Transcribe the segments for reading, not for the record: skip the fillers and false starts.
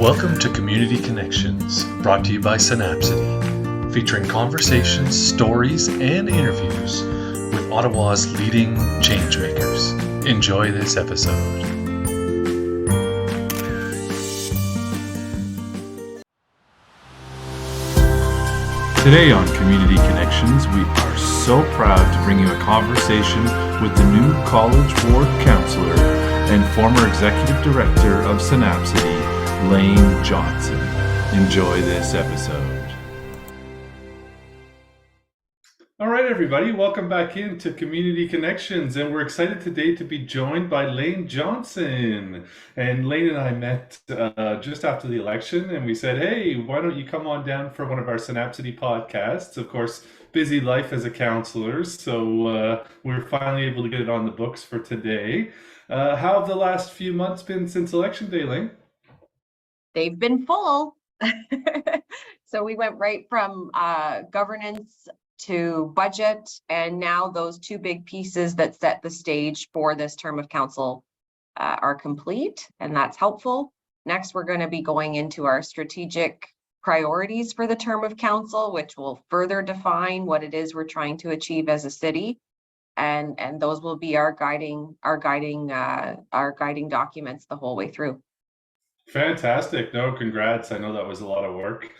Welcome to Community Connections, brought to you by Synapcity, featuring conversations, stories, and interviews with Ottawa's leading changemakers. Enjoy this episode. Today on Community Connections, we are so proud to bring you a conversation with the new College Ward Councilor and former Executive Director of Synapcity, Laine Johnson. Enjoy this episode. All right, everybody, welcome back into Community Connections, and we're excited today to be joined by Laine Johnson. And Laine and I met just after the election, and we said, hey, why don't you come on down for one of our Synapcity podcasts? Of course, busy life as a counselor, so we're finally able to get it on the books for today. How have the last few months been since Election Day, Laine? They've been full. So we went right from governance to budget, and now those two big pieces that set the stage for this term of council are complete, and that's helpful. Next, we're going to be going into our strategic priorities for the term of council, which will further define what it is we're trying to achieve as a city, and those will be our guiding documents the whole way through. Fantastic. No, congrats. I know that was a lot of work.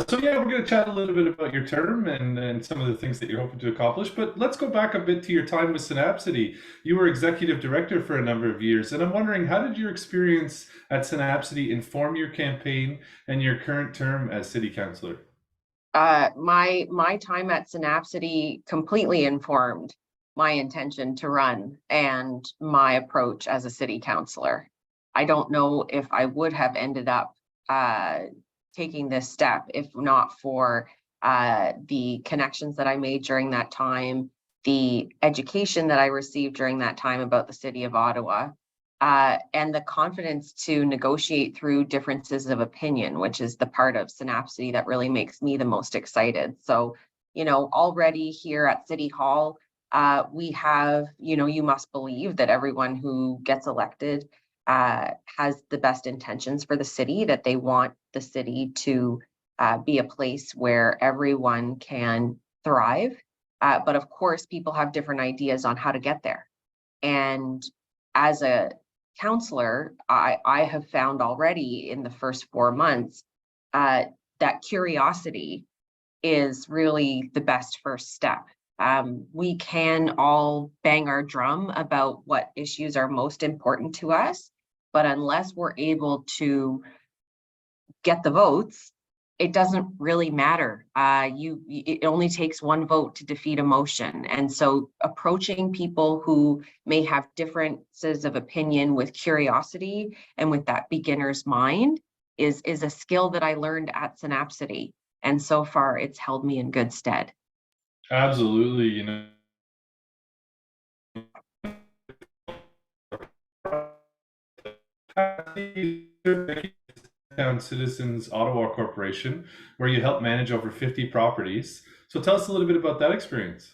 So yeah, we're going to chat a little bit about your term and some of the things that you're hoping to accomplish, but let's go back a bit to your time with Synapcity. You were executive director for a number of years, and I'm wondering, how did your experience at Synapcity inform your campaign and your current term as city councillor? My time at Synapcity completely informed my intention to run and my approach as a city councillor. I don't know if I would have ended up taking this step if not for the connections that I made during that time, the education that I received during that time about the City of Ottawa, and the confidence to negotiate through differences of opinion, which is the part of Synapcity that really makes me the most excited. So, already here at City Hall, we have, you must believe that everyone who gets elected has the best intentions for the city, that they want the city to be a place where everyone can thrive. But of course, people have different ideas on how to get there. And as a counselor, I have found already in the first 4 months that curiosity is really the best first step. We can all bang our drum about what issues are most important to us, but unless we're able to get the votes, it doesn't really matter. It only takes one vote to defeat a motion. And so approaching people who may have differences of opinion with curiosity and with that beginner's mind is a skill that I learned at Synapcity. And so far, it's held me in good stead. Absolutely. Centretown Citizens Ottawa Corporation, where you help manage over 50 properties. So tell us a little bit about that experience.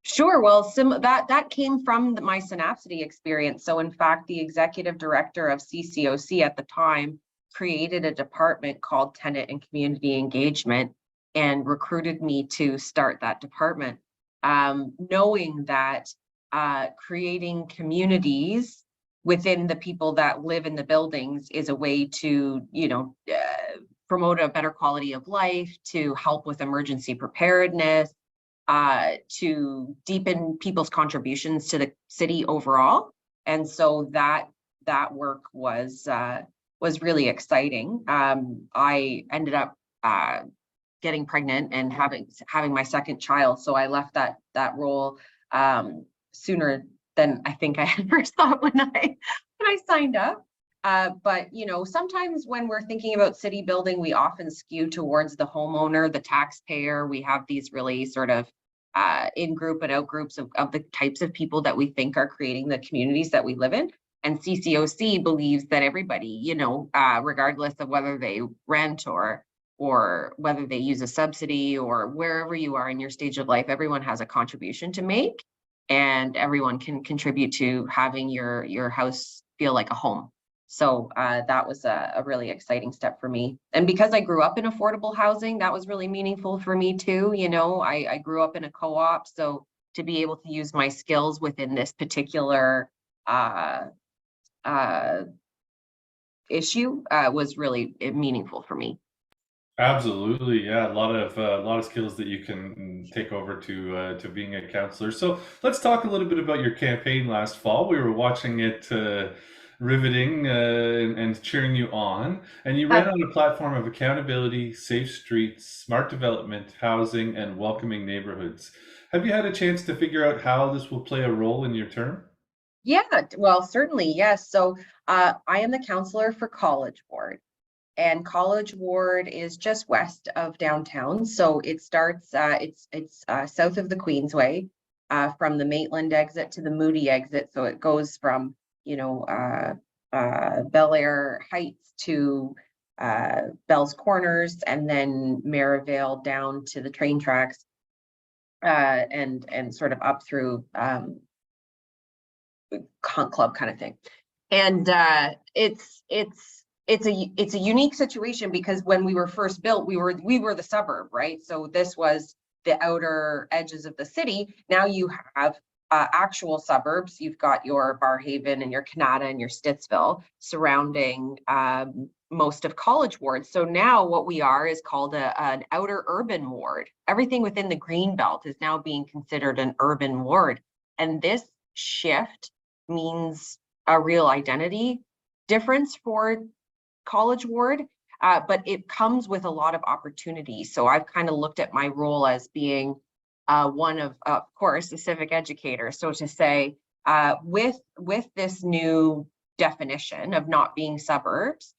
Sure. Well, that came from my Synapcity experience. So in fact, the executive director of CCOC at the time created a department called Tenant and Community Engagement and recruited me to start that department, knowing that creating communities within the people that live in the buildings is a way to, promote a better quality of life, to help with emergency preparedness, to deepen people's contributions to the city overall. And so that work was really exciting. I ended up getting pregnant and having my second child, so I left that role sooner than I think I had first thought when I signed up. But sometimes when we're thinking about city building, we often skew towards the homeowner, the taxpayer. We have these really sort of in-group and out-groups of the types of people that we think are creating the communities that we live in. And CCOC believes that everybody, regardless of whether they rent or whether they use a subsidy or wherever you are in your stage of life, everyone has a contribution to make. And everyone can contribute to having your house feel like a home. So that was a really exciting step for me. And because I grew up in affordable housing, that was really meaningful for me too. You know, I grew up in a co-op, so to be able to use my skills within this particular uh, uh, issue was really meaningful for me. Absolutely, yeah. A lot of skills that you can take over to being a counselor. So let's talk a little bit about your campaign last fall. We were watching it, riveting and cheering you on. And you ran on a platform of accountability, safe streets, smart development, housing, and welcoming neighborhoods. Have you had a chance to figure out how this will play a role in your term? Yeah, well, certainly, yes. So I am the counselor for College Ward. And College Ward is just west of downtown. So it starts, it's south of the Queensway, from the Maitland exit to the Moody exit. So it goes from, you know, Bel Air Heights to Bell's Corners, and then Maryvale down to the train tracks, and sort of up through Hunt Club kind of thing. And it's a unique situation because when we were first built, we were the suburb, right? So this was the outer edges of the city. Now you have actual suburbs. You've got your Barrhaven and your Canada and your Stittsville surrounding most of College Ward. So now what we are is called an outer urban ward. Everything within the green belt is now being considered an urban ward. And this shift means a real identity difference for College Ward, but it comes with a lot of opportunity. So I've kind of looked at my role as being one of course, a civic educator. So to say, with this new definition of not being suburbs,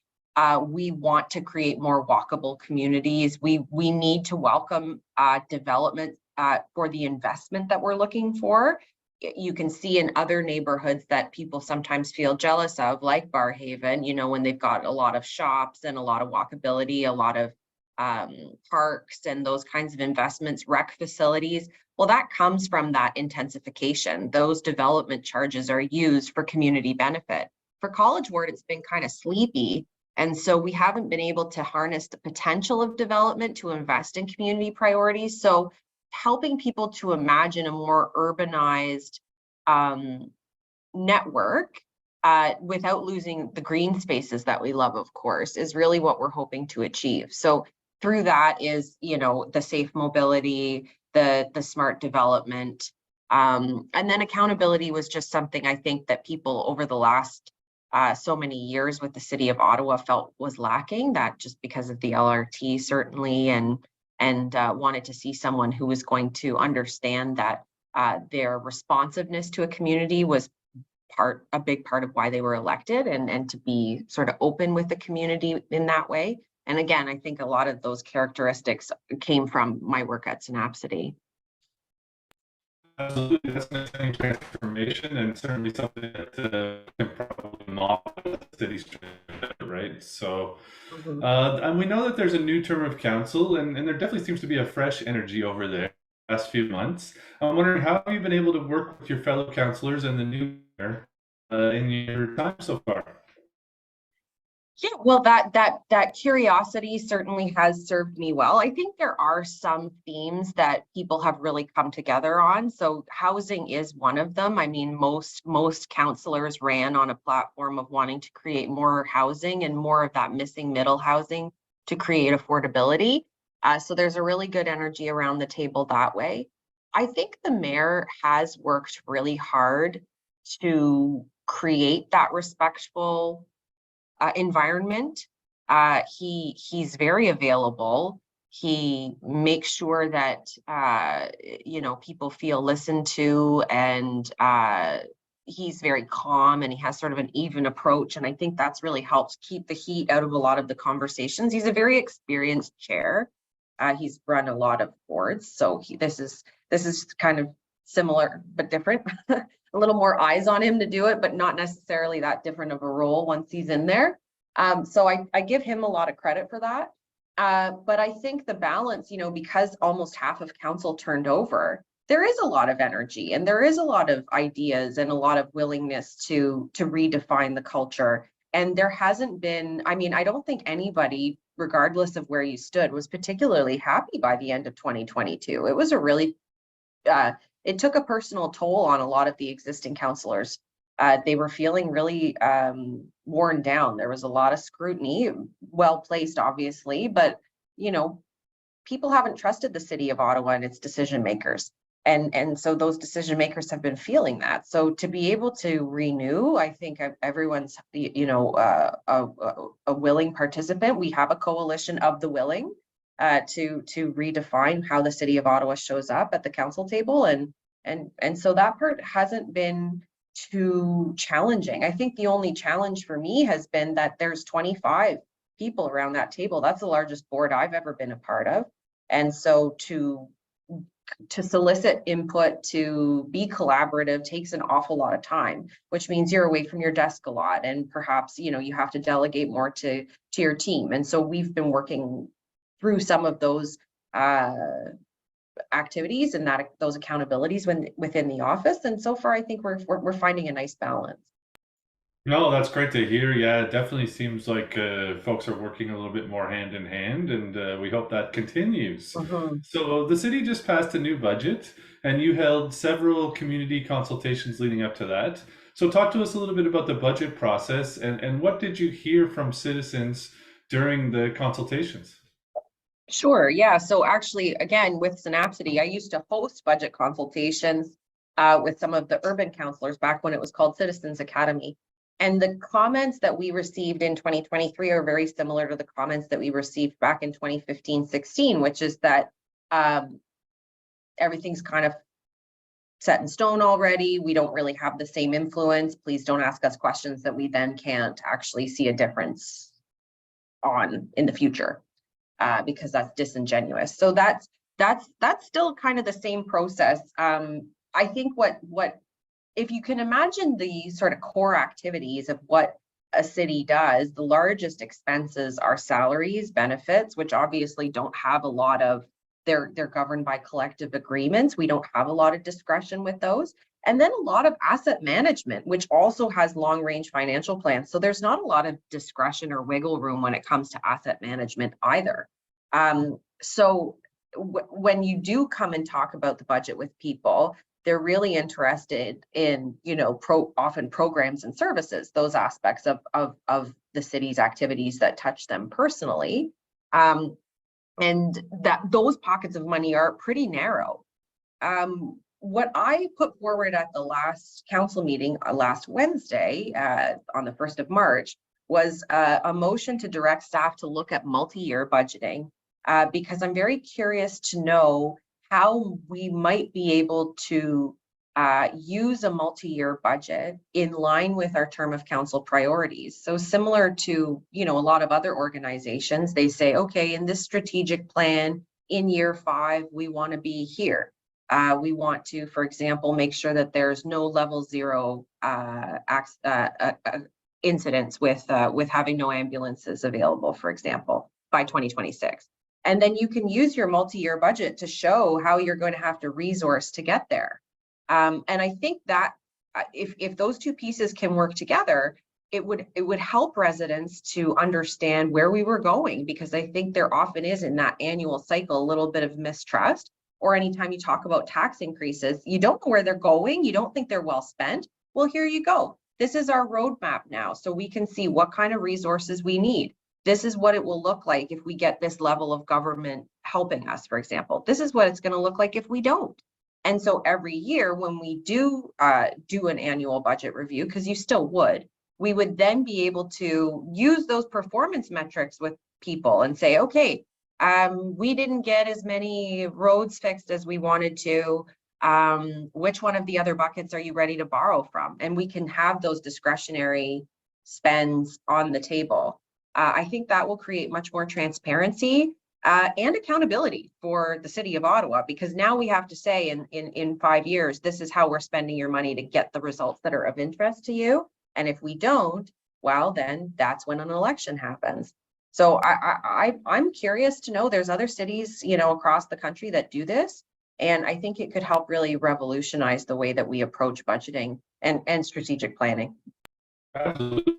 we want to create more walkable communities. We need to welcome development for the investment that we're looking for. You can see in other neighborhoods that people sometimes feel jealous of, like Barrhaven, you know, when they've got a lot of shops and a lot of walkability, a lot of parks and those kinds of investments, rec facilities. Well, that comes from that intensification. Those development charges are used for community benefit. For College Ward, it's been kind of sleepy. And so we haven't been able to harness the potential of development to invest in community priorities. So helping people to imagine a more urbanized network without losing the green spaces that we love, of course, is really what we're hoping to achieve. So through that is, you know, the safe mobility, the smart development, and then accountability was just something I think that people over the last so many years with the City of Ottawa felt was lacking, that just because of the LRT certainly, and wanted to see someone who was going to understand that their responsiveness to a community was a big part of why they were elected, and to be sort of open with the community in that way. And again, I think a lot of those characteristics came from my work at Synapcity. Absolutely, that's an exciting transformation, and certainly something that can probably model the city's transition, right? So, and we know that there's a new term of council, and there definitely seems to be a fresh energy over there the last few months. I'm wondering, how have you been able to work with your fellow councillors and the new mayor in your time so far? Yeah, well, that curiosity certainly has served me well. I think there are some themes that people have really come together on. So housing is one of them. I mean, most councillors ran on a platform of wanting to create more housing and more of that missing middle housing to create affordability. So there's a really good energy around the table that way. I think the mayor has worked really hard to create that respectful environment. He's very available. He makes sure that you know, people feel listened to, and he's very calm, and he has sort of an even approach. And I think that's really helped keep the heat out of a lot of the conversations. He's a very experienced chair. He's run a lot of boards, so this is kind of similar but different. A little more eyes on him to do it, but not necessarily that different of a role once he's in there. So I give him a lot of credit for that. But I think the balance, you know, because almost half of council turned over, there is a lot of energy, and there is a lot of ideas and a lot of willingness to redefine the culture. And there hasn't been, I mean, I don't think anybody, regardless of where you stood, was particularly happy by the end of 2022. It was a really, it took a personal toll on a lot of the existing councillors. They were feeling really worn down. There was a lot of scrutiny, well placed, obviously, but you know, people haven't trusted the City of Ottawa and its decision makers. And so those decision makers have been feeling that. So to be able to renew, I think everyone's, you know, a willing participant. We have a coalition of the willing to redefine how the City of Ottawa shows up at the council table. And so that part hasn't been too challenging. I think the only challenge for me has been that there's 25 people around that table. That's the largest board I've ever been a part of. And so to solicit input, to be collaborative takes an awful lot of time, which means you're away from your desk a lot, and perhaps, you know, you have to delegate more to your team. And so we've been working through some of those activities and those accountabilities within the office. And so far, I think we're finding a nice balance. No, that's great to hear. Yeah, it definitely seems like folks are working a little bit more hand in hand, and we hope that continues. Mhm. So, the city just passed a new budget, and you held several community consultations leading up to that. So, talk to us a little bit about the budget process and what did you hear from citizens during the consultations? Sure. Yeah. So actually, again, with Synapcity, I used to host budget consultations with some of the urban councillors back when it was called Citizens Academy. And the comments that we received in 2023 are very similar to the comments that we received back in 2015-16, which is that everything's kind of set in stone already. We don't really have the same influence. Please don't ask us questions that we then can't actually see a difference on in the future. Because that's disingenuous. So that's still kind of the same process. I think what if you can imagine the sort of core activities of what a city does, the largest expenses are salaries, benefits, which obviously don't have a lot of, they're governed by collective agreements. We don't have a lot of discretion with those. And then a lot of asset management, which also has long range financial plans. So there's not a lot of discretion or wiggle room when it comes to asset management either. So when you do come and talk about the budget with people, they're really interested in, you know, often programs and services, those aspects of the city's activities that touch them personally. And that those pockets of money are pretty narrow. What I put forward at the last council meeting last Wednesday, on the 1st of March, was a motion to direct staff to look at multi-year budgeting, because I'm very curious to know how we might be able to use a multi-year budget in line with our term of council priorities. So similar to, you know, a lot of other organizations, they say, okay, in this strategic plan, in year 5, we want to be here. We want to, for example, make sure that there's no level 0 incidents with having no ambulances available, for example, by 2026. And then you can use your multi-year budget to show how you're going to have to resource to get there. And I think that if those two pieces can work together, it would help residents to understand where we were going, because I think there often is in that annual cycle a little bit of mistrust. Or anytime you talk about tax increases, you don't know where they're going, you don't think they're well spent. Well, here you go. This is our roadmap now, so we can see what kind of resources we need. This is what it will look like if we get this level of government helping us, for example. This is what it's going to look like if we don't. And so every year when we do an annual budget review, because you still would, we would then be able to use those performance metrics with people and say, okay, we didn't get as many roads fixed as we wanted to. Which one of the other buckets are you ready to borrow from? And we can have those discretionary spends on the table. I think that will create much more transparency and accountability for the City of Ottawa, because now we have to say in 5 years, this is how we're spending your money to get the results that are of interest to you. And if we don't, well, then that's when an election happens. So I'm curious to know, there's other cities, you know, across the country that do this. And I think it could help really revolutionize the way that we approach budgeting and strategic planning. Absolutely.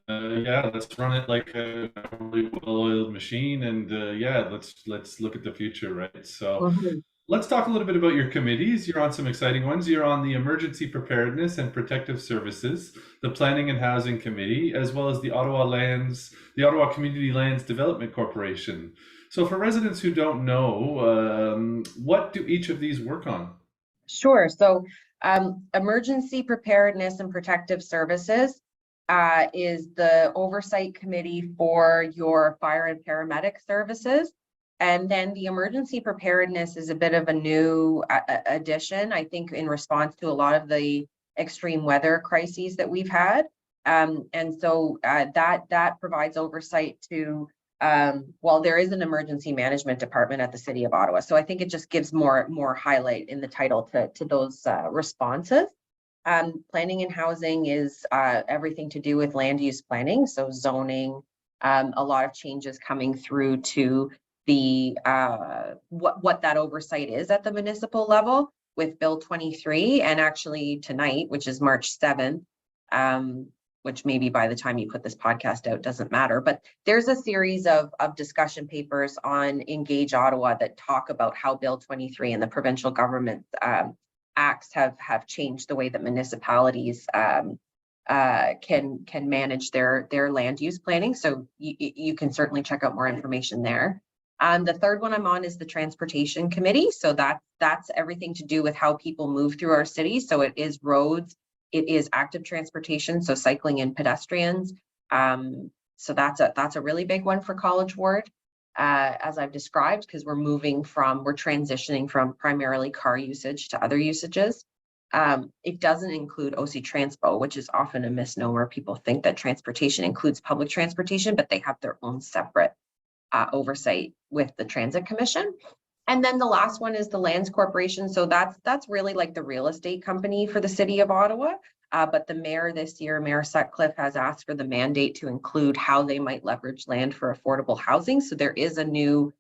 Yeah, let's run it like a really well-oiled machine, and yeah, let's look at the future, right? So Mhm. let's talk a little bit about your committees. You're on some exciting ones. You're on the Emergency Preparedness and Protective Services, the Planning and Housing Committee, as well as the Ottawa Community Lands Development Corporation. So for residents who don't know, what do each of these work on? Sure. So Emergency Preparedness and Protective Services is the oversight committee for your fire and paramedic services. And then the emergency preparedness is a bit of a new addition, I think, in response to a lot of the extreme weather crises that we've had. And so that provides oversight to well, there is an emergency management department at the City of Ottawa. So I think it just gives more highlight in the title to those responses. Planning and housing is everything to do with land use planning, so zoning, a lot of changes coming through to the what that oversight is at the municipal level with Bill 23, and actually tonight, which is March 7th, which maybe by the time you put this podcast out doesn't matter, but there's a series of discussion papers on Engage Ottawa that talk about how Bill 23 and the provincial government acts have changed the way that municipalities can manage their land use planning. So you can certainly check out more information there. The third one I'm on is the Transportation Committee. So that's everything to do with how people move through our city. So it is roads, it is active transportation, so cycling and pedestrians. So that's a really big one for College Ward, as I've described, because we're transitioning from primarily car usage to other usages. It doesn't include OC Transpo, which is often a misnomer. People think that transportation includes public transportation, but they have their own separate oversight with the Transit Commission. And then the last one is the Lands Corporation. So that's really like the real estate company for the City of Ottawa. But the mayor this year, Mayor Sutcliffe, has asked for the mandate to include how they might leverage land for affordable housing. So there is a new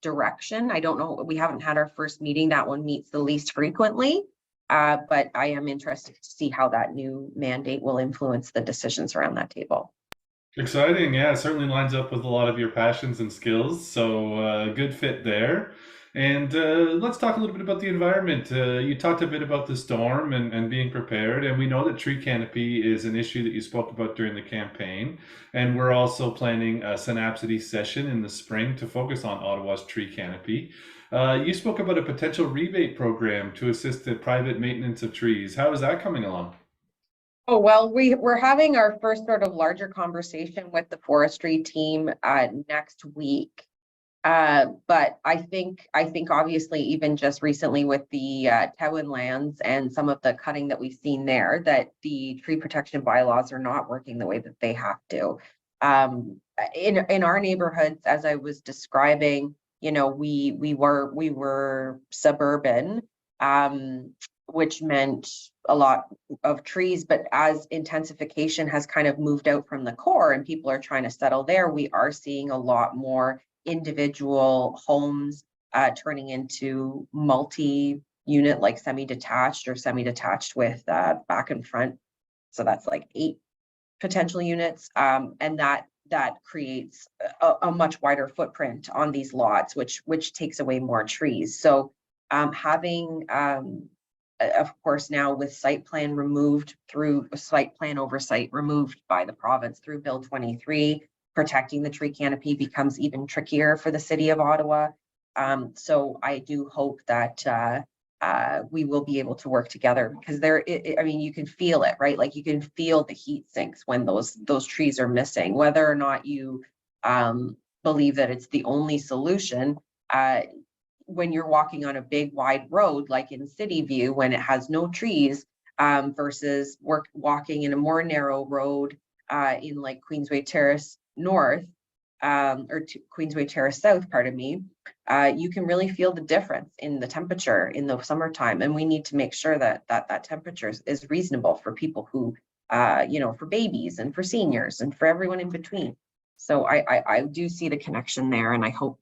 direction. I don't know, we haven't had our first meeting. That one meets the least frequently. But I am interested to see how that new mandate will influence the decisions around that table. Exciting, yeah, it certainly lines up with a lot of your passions and skills, so good fit there. And let's talk a little bit about the environment. You talked a bit about the storm and being prepared, and we know that tree canopy is an issue that you spoke about during the campaign. And we're also planning a Synapcity session in the spring to focus on Ottawa's tree canopy. You spoke about a potential rebate program to assist the private maintenance of trees. How is that coming along? Oh, well, we're having our first sort of larger conversation with the forestry team next week. But I think obviously even just recently with the Tewin lands and some of the cutting that we've seen there, that the tree protection bylaws are not working the way that they have to. In our neighborhoods, as I was describing, we were suburban, which meant a lot of trees, but as intensification has kind of moved out from the core and people are trying to settle there, we are seeing a lot more individual homes turning into multi-unit, like semi-detached or semi-detached with back and front. So that's like 8 potential units, and that creates a much wider footprint on these lots, which takes away more trees. So having of course, now with site plan oversight removed by the province through Bill 23, protecting the tree canopy becomes even trickier for the City of Ottawa. So I do hope that we will be able to work together, because I mean, you can feel it, right? Like you can feel the heat sinks when those trees are missing, whether or not you believe that it's the only solution. When you're walking on a big wide road like in City View, when it has no trees, versus walking in a more narrow road in like Queensway Terrace North, Queensway Terrace South, pardon me, you can really feel the difference in the temperature in the summertime. And we need to make sure that temperature is reasonable for people who, for babies and for seniors and for everyone in between. So I do see the connection there, and I hope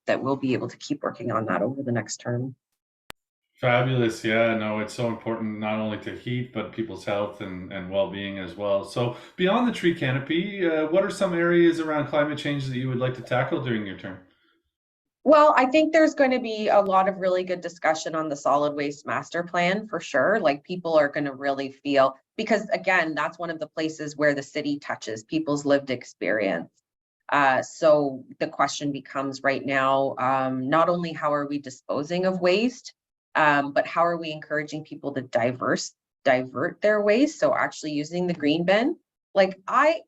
that we'll be able to keep working on that over the next term. Fabulous. Yeah, no, it's so important not only to heat, but people's health and well-being as well. So beyond the tree canopy, what are some areas around climate change that you would like to tackle during your term? Well, I think there's going to be a lot of really good discussion on the solid waste master plan for sure. Like people are going to really feel, because again, that's one of the places where the city touches people's lived experience. So the question becomes right now, not only how are we disposing of waste, but how are we encouraging people to divert their waste? So actually using the green bin. Like I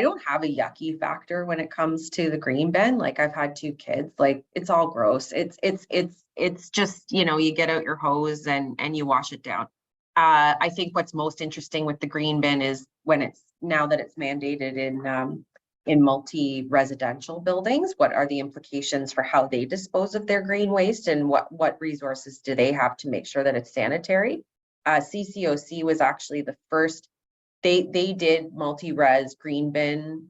don't have a yucky factor when it comes to the green bin. Like I've had two kids, like it's all gross. It's just, you know, you get out your hose and you wash it down. I think what's most interesting with the green bin is when it's now that it's mandated in multi-residential buildings, what are the implications for how they dispose of their green waste, and what resources do they have to make sure that it's sanitary? CCOC was actually the first. They did multi-res green bin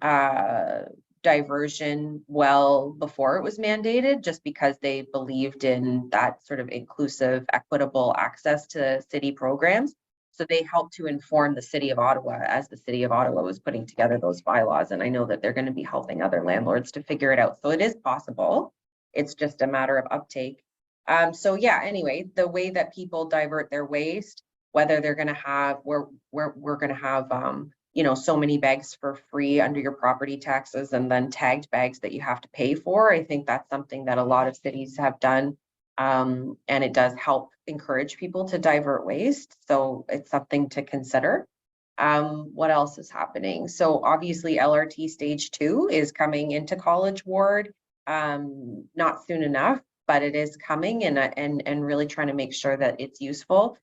diversion well before it was mandated, just because they believed in that sort of inclusive, equitable access to city programs. So they helped to inform the City of Ottawa as the City of Ottawa was putting together those bylaws. And I know that they're going to be helping other landlords to figure it out. So it is possible. It's just a matter of uptake. So yeah, anyway, the way that people divert their waste, whether they're going to have, we're going to have, you know, so many bags for free under your property taxes and then tagged bags that you have to pay for. I think that's something that a lot of cities have done. And it does help encourage people to divert waste. So it's something to consider. What else is happening? So obviously LRT stage 2 is coming into College Ward, not soon enough, but it is coming, and really trying to make sure that it's useful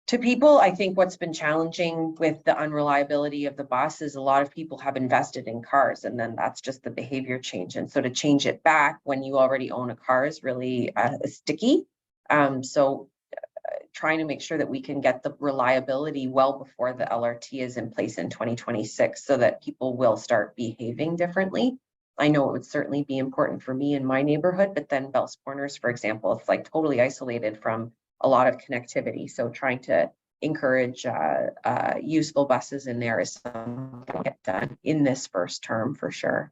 to people. I think what's been challenging with the unreliability of the bus is a lot of people have invested in cars, and then that's just the behavior change. And so to change it back when you already own a car is really sticky. So trying to make sure that we can get the reliability well before the LRT is in place in 2026 so that people will start behaving differently. I know it would certainly be important for me in my neighborhood, but then Bell's Corners, for example, it's like totally isolated from a lot of connectivity. So trying to encourage useful buses in there is something that will get done in this first term for sure.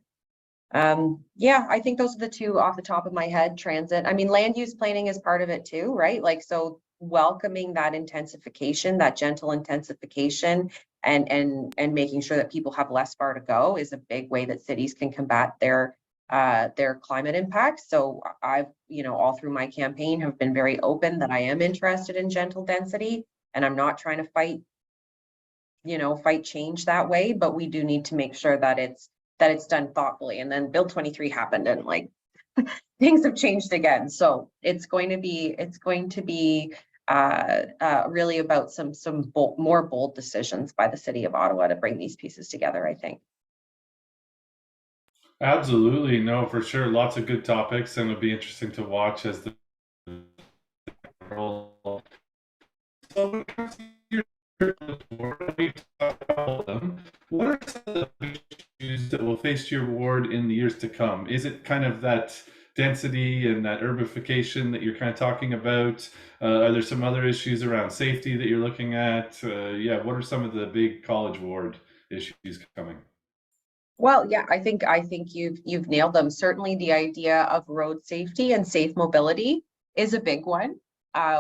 Yeah, I think those are the two off the top of my head. Transit, I mean, land use planning is part of it too, right? Like, so welcoming that intensification, that gentle intensification, and making sure that people have less far to go is a big way that cities can combat their climate impacts. So I've, you know, all through my campaign have been very open that I am interested in gentle density, and I'm not trying to fight change that way, but we do need to make sure that it's done thoughtfully. And then Bill 23 happened, and like things have changed again. So it's going to be really about some more bold decisions by the City of Ottawa to bring these pieces together, I think. Absolutely. No, for sure. Lots of good topics, and it'll be interesting to watch as the role. So when it comes to your ward, we talked about them. What are some of the issues that will face your ward in the years to come? Is it kind of that density and that urbification that you're kind of talking about? Are there some other issues around safety that you're looking at? Yeah, what are some of the big College Ward issues coming? Well, yeah, I think you've nailed them. Certainly the idea of road safety and safe mobility is a big one.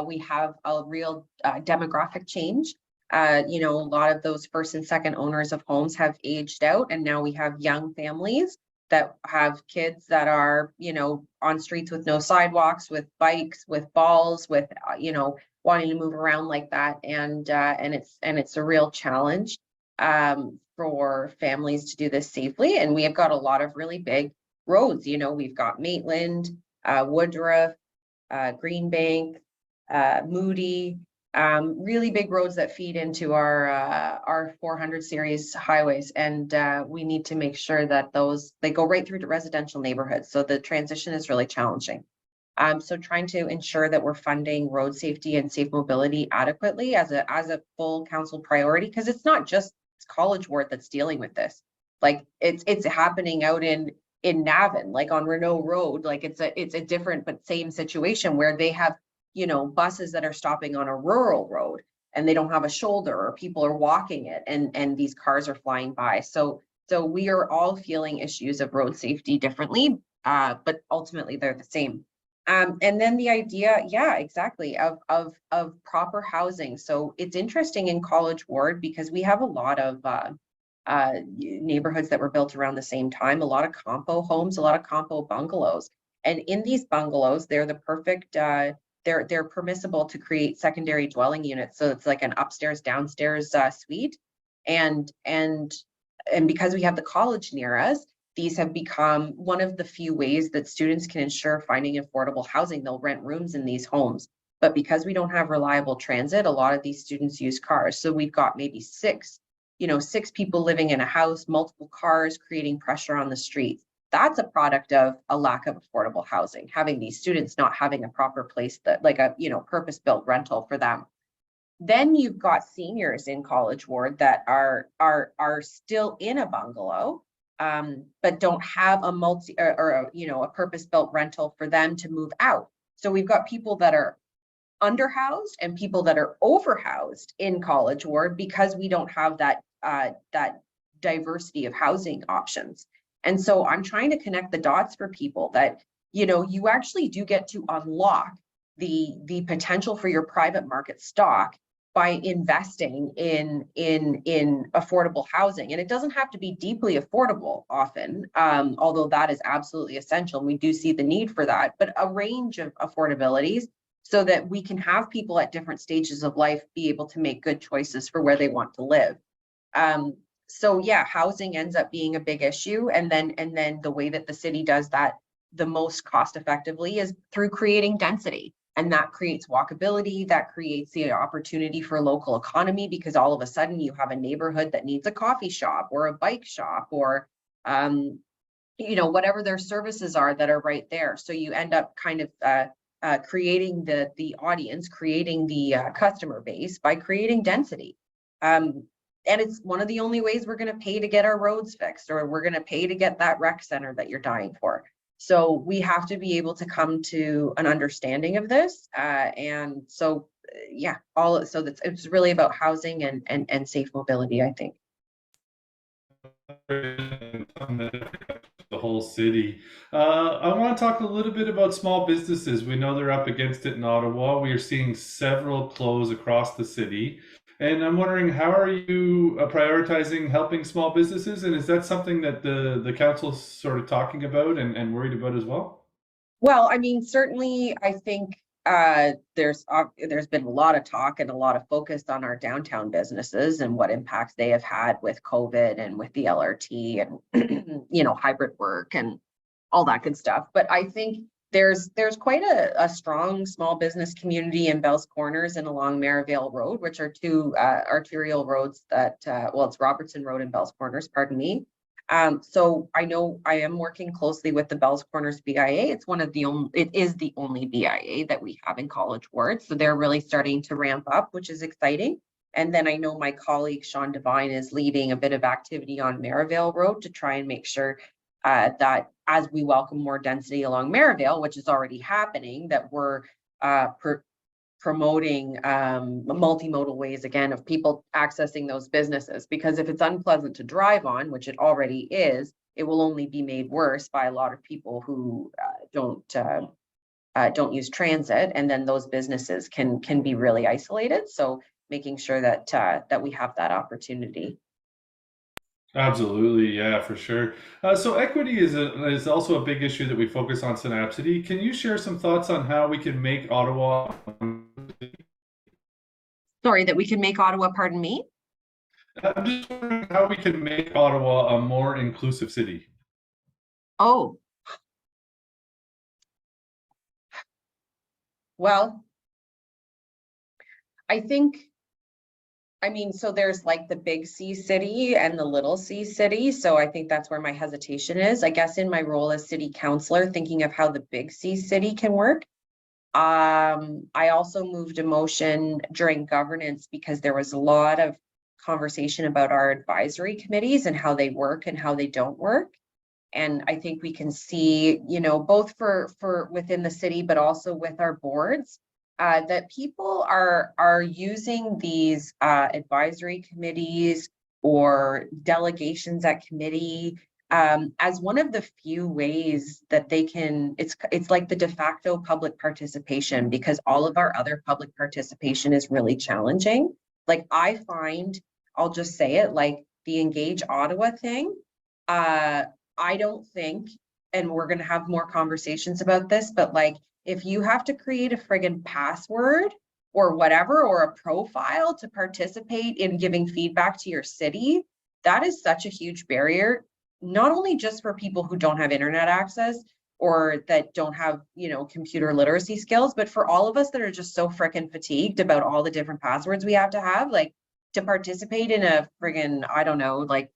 We have a real demographic change. A lot of those first and second owners of homes have aged out, and now we have young families that have kids that are, on streets with no sidewalks, with bikes, with balls, with, wanting to move around like that. And it's a real challenge for families to do this safely. And we have got a lot of really big roads. We've got Maitland, Woodruff, Greenbank, Moody, really big roads that feed into our 400 series highways. And we need to make sure that they go right through to residential neighborhoods. So the transition is really challenging. So trying to ensure that we're funding road safety and safe mobility adequately as a full council priority, because it's not just College Ward that's dealing with this. Like it's happening out in Navan, like on Renault Road. Like it's a different but same situation where they have buses that are stopping on a rural road and they don't have a shoulder, or people are walking it and these cars are flying by. So we are all feeling issues of road safety differently, but ultimately they're the same. And then the idea, yeah, exactly, of proper housing. So it's interesting in College Ward because we have a lot of neighborhoods that were built around the same time, a lot of compo homes, a lot of compo bungalows. And in these bungalows, they're the perfect, they're permissible to create secondary dwelling units. So it's like an upstairs, downstairs suite. And because we have the college near us, these have become one of the few ways that students can ensure finding affordable housing. They'll rent rooms in these homes. But because we don't have reliable transit, a lot of these students use cars. So we've got maybe six people living in a house, multiple cars, creating pressure on the streets. That's a product of a lack of affordable housing, having these students not having a proper place that, like a purpose-built rental for them. Then you've got seniors in College Ward that are still in a bungalow, but don't have a purpose-built rental for them to move out. So we've got people that are underhoused and people that are overhoused in College Ward because we don't have that diversity of housing options. And so I'm trying to connect the dots for people that, you actually do get to unlock the potential for your private market stock by investing in affordable housing. And it doesn't have to be deeply affordable often, although that is absolutely essential. And we do see the need for that, but a range of affordabilities so that we can have people at different stages of life be able to make good choices for where they want to live. So yeah, housing ends up being a big issue. And then the way that the city does that the most cost effectively is through creating density. And that creates walkability, that creates the opportunity for local economy, because all of a sudden you have a neighborhood that needs a coffee shop or a bike shop or, whatever their services are that are right there. So you end up kind of creating the audience, creating the customer base by creating density. And it's one of the only ways we're going to pay to get our roads fixed, or we're going to pay to get that rec center that you're dying for. So we have to be able to come to an understanding of this. And so, yeah, it's really about housing and safe mobility, I think. The whole city. I want to talk a little bit about small businesses. We know they're up against it in Ottawa. We are seeing several close across the city. And I'm wondering, how are you prioritizing helping small businesses? And is that something that the council's sort of talking about and worried about as well? Well, I mean, certainly, I think there's been a lot of talk and a lot of focus on our downtown businesses and what impacts they have had with COVID and with the LRT and hybrid work and all that good stuff. But I think there's quite a strong small business community in Bell's Corners and along Merivale Road, which are two arterial roads that it's Robertson Road and Bell's Corners, pardon me. So I know I am working closely with the Bell's Corners BIA. It is the only BIA that we have in College Ward. So they're really starting to ramp up, which is exciting. And then I know my colleague Sean Devine is leading a bit of activity on Merivale Road to try and make sure that as we welcome more density along Merivale, which is already happening, that we're promoting multimodal ways again of people accessing those businesses. Because if it's unpleasant to drive on, which it already is, it will only be made worse by a lot of people who don't use transit, and then those businesses can be really isolated. So making sure that we have that opportunity. Absolutely, yeah, for sure. So equity is also a big issue that we focus on Synapcity. Can you share some thoughts on how we can make Ottawa? Sorry, that we can make Ottawa, pardon me? I'm just wondering how we can make Ottawa a more inclusive city. Oh, well, so there's like the big C city and the little C city. So I think that's where my hesitation is. I guess in my role as city councillor, thinking of how the big C city can work. I also moved a motion during governance because there was a lot of conversation about our advisory committees and how they work and how they don't work. And I think we can see, both for within the city, but also with our boards, that people are using these advisory committees or delegations at committee as one of the few ways that they can, it's like the de facto public participation, because all of our other public participation is really challenging. Like I find, I'll just say it, like the Engage Ottawa thing, I don't think, and we're gonna have more conversations about this, but like if you have to create a friggin' password or whatever, or a profile to participate in giving feedback to your city, that is such a huge barrier, not only just for people who don't have internet access or that don't have, you know, computer literacy skills, but for all of us that are just so frickin' fatigued about all the different passwords we have to have, like to participate in a friggin', I don't know, like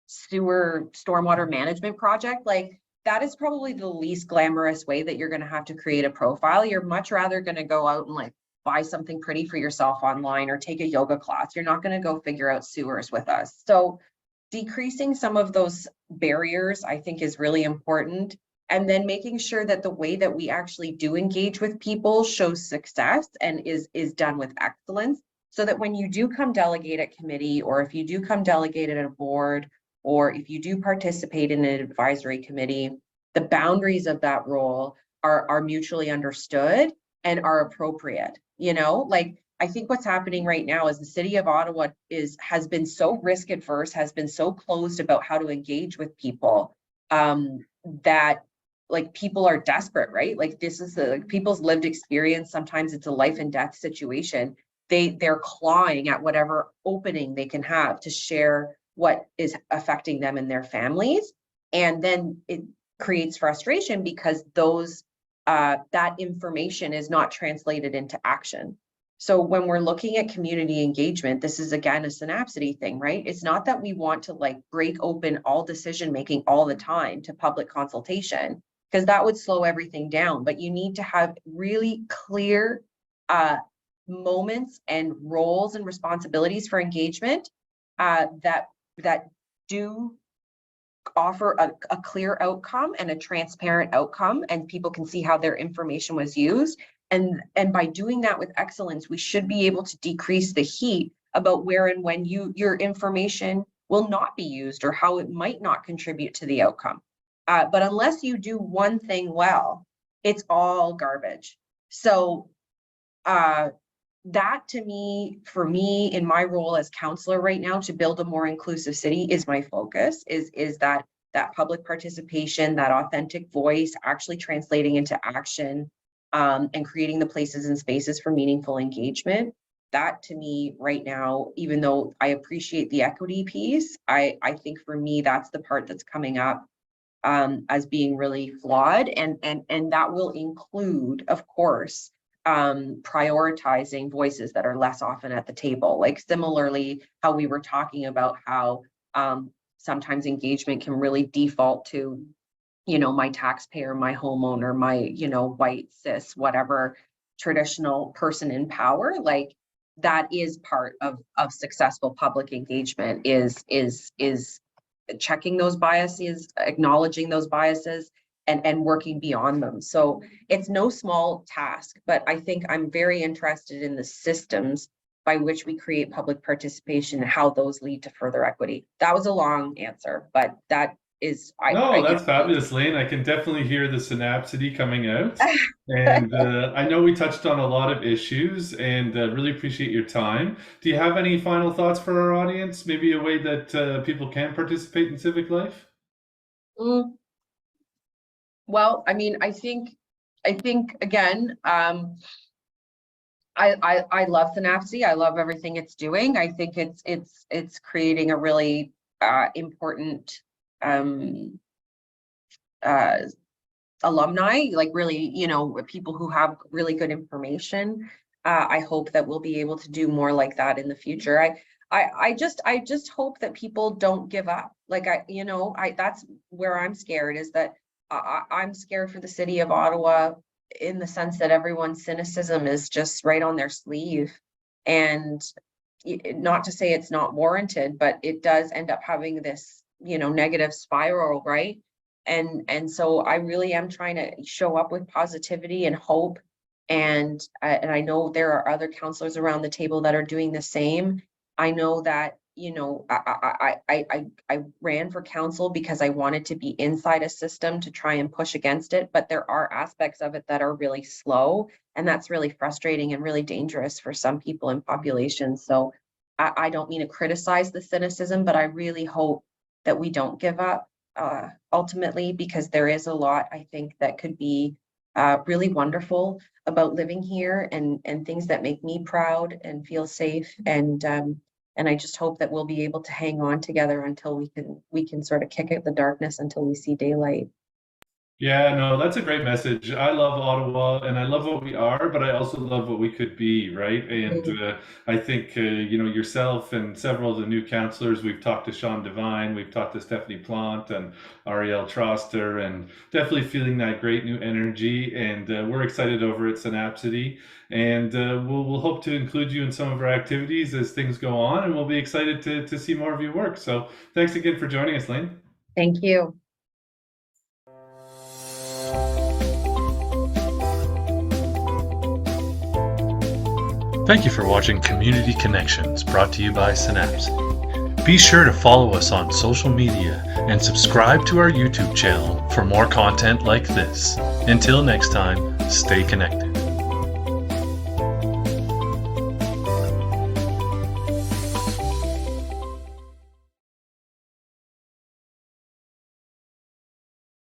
sewer stormwater management project, like that is probably the least glamorous way that you're going to have to create a profile. You're much rather going to go out and like buy something pretty for yourself online or take a yoga class. You're not going to go figure out sewers with us. So decreasing some of those barriers, I think, is really important. And then making sure that the way that we actually do engage with people shows success and is done with excellence, so that when you do come delegate at committee, or if you do come delegate at a board, or if you do participate in an advisory committee, the boundaries of that role are mutually understood and are appropriate. You know, like I think what's happening right now is the City of Ottawa has been so risk adverse, has been so closed about how to engage with people, that like people are desperate, right? Like this is like, people's lived experience. Sometimes it's a life and death situation. They're clawing at whatever opening they can have to share what is affecting them and their families. And then it creates frustration because those that information is not translated into action. So when we're looking at community engagement, this is again a Synapcity thing, right? It's not that we want to like break open all decision making all the time to public consultation, because that would slow everything down. But you need to have really clear moments and roles and responsibilities for engagement that do offer a clear outcome and a transparent outcome, and people can see how their information was used. And by doing that with excellence, we should be able to decrease the heat about where and when your information will not be used or how it might not contribute to the outcome. But unless you do one thing well, it's all garbage. So that to me, for me, in my role as councillor right now, to build a more inclusive city is my focus, is that public participation, that authentic voice actually translating into action, and creating the places and spaces for meaningful engagement. That to me right now, even though I appreciate the equity piece, I think for me, that's the part that's coming up as being really flawed. And that will include, of course, prioritizing voices that are less often at the table. Like similarly, how we were talking about how sometimes engagement can really default to, you know, my taxpayer, my homeowner, my, you know, white, cis, whatever traditional person in power. Like that is part of successful public engagement, is checking those biases, acknowledging those biases, and working beyond them. So it's no small task, but I think I'm very interested in the systems by which we create public participation and how those lead to further equity. That was a long answer, but that is, No, that's fabulous, Laine. I can definitely hear the synapsity coming out. And I know we touched on a lot of issues, and really appreciate your time. Do you have any final thoughts for our audience? Maybe a way that people can participate in civic life? Well, I mean, I think again, I love Synapsy. I love everything it's doing. I think it's creating a really important alumni, like really, you know, people who have really good information. I hope that we'll be able to do more like that in the future. I just hope that people don't give up. Like that's where I'm scared, is that I'm scared for the City of Ottawa, in the sense that everyone's cynicism is just right on their sleeve. And not to say it's not warranted, but it does end up having this, you know, negative spiral, right? And so I really am trying to show up with positivity and hope And I know there are other counselors around the table that are doing the same. I know that, you know, I ran for council because I wanted to be inside a system to try and push against it, but there are aspects of it that are really slow, and that's really frustrating and really dangerous for some people in populations. So I don't mean to criticize the cynicism, but I really hope that we don't give up ultimately, because there is a lot, I think, that could be really wonderful about living here, and things that make me proud and feel safe. And I just hope that we'll be able to hang on together until we can sort of kick out the darkness until we see daylight. Yeah, no, that's a great message. I love Ottawa and I love what we are, but I also love what we could be, right? And I think, you know, yourself and several of the new councillors, we've talked to Sean Devine, we've talked to Stephanie Plant and Ariel Troster, and definitely feeling that great new energy. And we're excited over at Synapcity. And we'll hope to include you in some of our activities as things go on, and we'll be excited to see more of your work. So thanks again for joining us, Laine. Thank you. Thank you for watching Community Connections, brought to you by Synapcity. Be sure to follow us on social media and subscribe to our YouTube channel for more content like this. Until next time, stay connected.